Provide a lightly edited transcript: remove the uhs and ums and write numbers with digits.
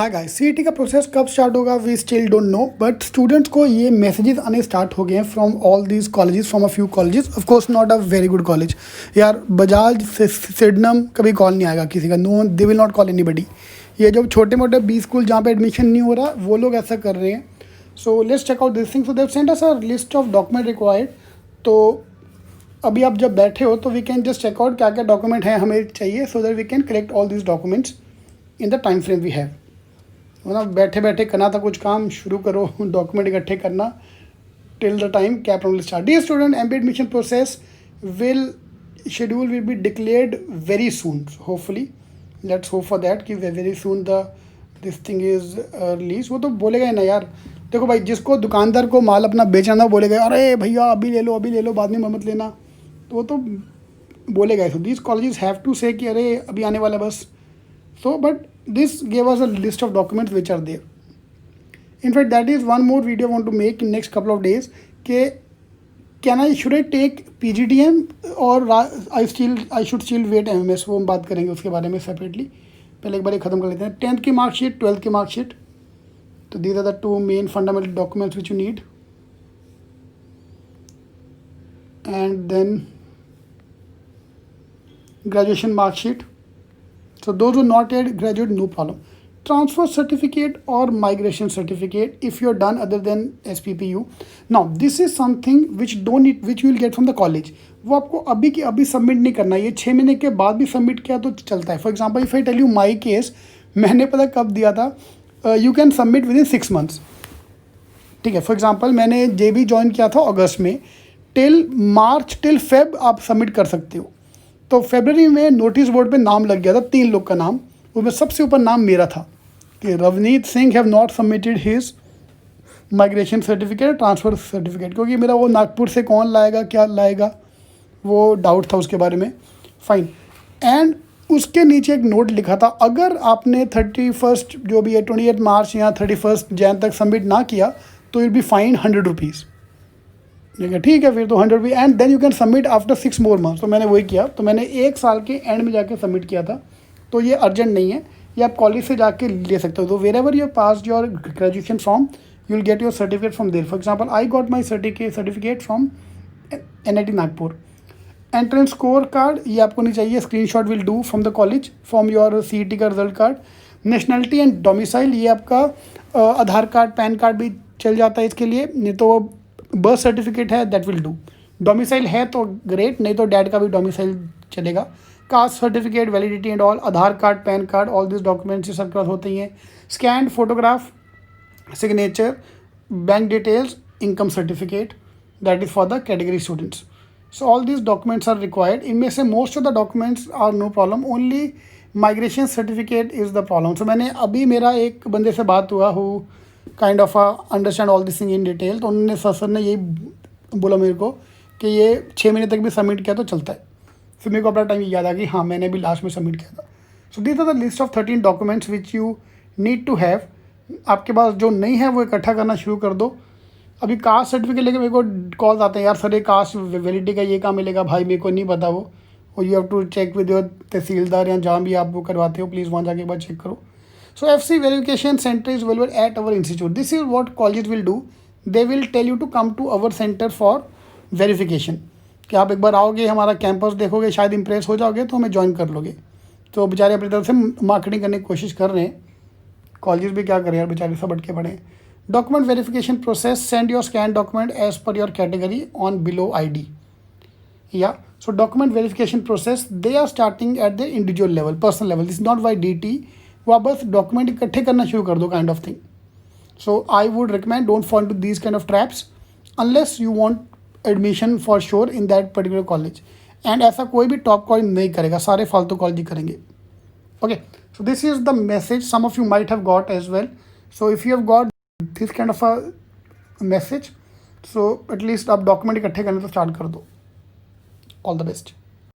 हाँ guys, CET का process कब स्टार्ट होगा we still don't know, but students को ये मैसेजेस आने स्टार्ट हो गए हैं from all these colleges, from a few colleges, of course not a very good college. यार बजाज सिडनम कभी कॉल नहीं आएगा किसी का, no they will not call anybody. ये जो छोटे मोटे बी स्कूल जहाँ पे एडमिशन नहीं हो रहा वो लोग ऐसा कर रहे हैं। So let's check out this thing. So they've send us a list of document required. तो अभी आप जब बैठे हो तो we can just check out क्या क्या डॉक्यूमेंट हैं हमें चाहिए, so that we can collect all these documents in the time frame we have. मतलब बैठे बैठे करना था कुछ काम, शुरू करो डॉक्यूमेंट इकट्ठे करना till the time CAP will start. Dear student, MBA admission process will schedule will be declared very soon, hopefully let's hope for that कि very soon the this thing is release. वो तो बोलेगा ही ना यार, देखो भाई जिसको दुकानदार को माल अपना बेचना बोलेगा अरे भैया अभी ले लो बाद में मत लेना, तो वो तो बोलेगा। So these colleges have to say कि अरे अभी आने वाला बस। So, but this gave us a list of documents which are there. In fact, that is one more video I want to make in next couple of days. कि should I take PGDM or I should still wait MMS? वो हम बात करेंगे उसके बारे में separately. पहले एक बार ख़त्म कर लेते हैं 10th की मार्कशीट, 12th की मार्कशीट। तो these are the two main fundamental documents which you need. And then graduation marksheet. So those who not yet graduate, no problem. Transfer certificate or migration certificate if you're done other than SPPU. Now this is something which which you will get from the college. वो आपको अभी की अभी submit नहीं करना है, ये 6 महीने के बाद भी सबमिट किया तो चलता है। For example if I tell you my case, मैंने पता कब दिया था, you can submit within 6 months। ठीक है, फॉर एग्जाम्पल मैंने JB ज्वाइन किया था अगस्त में, टिल फेब आप सबमिट कर सकते हो। तो फरवरी में नोटिस बोर्ड पे नाम लग गया था 3 लोग का नाम, उसमें सबसे ऊपर नाम मेरा था कि Ravneet Singh have not submitted his migration certificate, transfer certificate, क्योंकि मेरा वो नागपुर से कौन लाएगा क्या लाएगा वो डाउट था उसके बारे में। फाइन। एंड उसके नीचे एक नोट लिखा था, अगर आपने 31 जो भी है 28 मार्च या 31 जैन तक सबमिट ना किया तो विल बी फाइन 100 रुपीज़। ठीक है, फिर तो 100 rupees and then you can submit after 6 more months। तो मैंने वही किया, तो मैंने 1 साल के एंड में जाके सबमिट किया था। तो ये अर्जेंट नहीं है, ये आप कॉलेज से जाके ले सकते हो। तो wherever you pass your graduation from you will get your certificate from there. For example I got my certificate from NIT Nagpur. Entrance score card ये आपको नहीं चाहिए, screenshot will do from the college, from your CET का result card. Nationality and domicile ये आपका आधार card PAN card भी चल जाता है इसके लिए, नहीं तो बर्थ सर्टिफिकेट है दैट विल डू। डोमिसाइल है तो ग्रेट, नहीं तो डैड का भी डोमिसाइल चलेगा। Caste certificate, validity and all, Aadhaar card PAN card, all this documents ये सब होते हैं। Scanned photograph, signature, bank details, income certificate, that is for the category students. So all this documents are required. इनमें से most of the documents are no problem, only migration certificate is the problem. So मैंने अभी मेरा एक बंदे से बात हुआ who kind of understand all this thing in detail, तो उन्होंने सर ने यही बोला मेरे को कि ये 6 महीने तक भी सबमिट किया तो चलता है। फिर मेरे को अपना टाइम याद आ कि हाँ मैंने भी लास्ट में सबमिट किया था। So this are the list of 13 documents which you need to have. आपके पास जो नहीं है वो इकट्ठा करना शुरू कर दो। अभी कास्ट सर्टिफिकेट लेके मेरे को कॉल आते हैं, यार सर ये कास्ट वैलिडिटी का ये कहाँ मिलेगा, भाई मेरे को नहीं पता वो, और you have to check with your tehsildar या जहाँ भी आप वो करवाते हो, प्लीज़ वहाँ जाके एक बार चेक करो। So FC verification center is available at our institute. This is what colleges will do. They will tell you to come to our center for verification. कि आप एक बार आओगे, हमारा कैंपस देखोगे, शायद इंप्रेस हो जाओगे तो हमें ज्वाइन कर लोगे। तो बेचारे अपनी तरफ से मार्केटिंग करने की कोशिश कर रहे हैं। कॉलेजेस भी क्या करें यार, बेचारे सब अटके पड़े हैं। Document verification process, send your scan document as per your category on below ID। या so document verification process they are starting at the individual level, personal level, this not by DT। वो आप बस document इकट्ठे करना शुरू कर दो, kind of thing. So I would recommend don't fall to these kind of traps unless you want admission for sure in that particular college. And ऐसा कोई भी टॉप कॉलेज नहीं करेगा, सारे फालतू कॉलेज ही करेंगे। Okay, so this is the message some of you might have got as well. So if you have got this kind of a message, so at least आप डॉक्यूमेंट इकट्ठे करने तो स्टार्ट कर दो। All the best.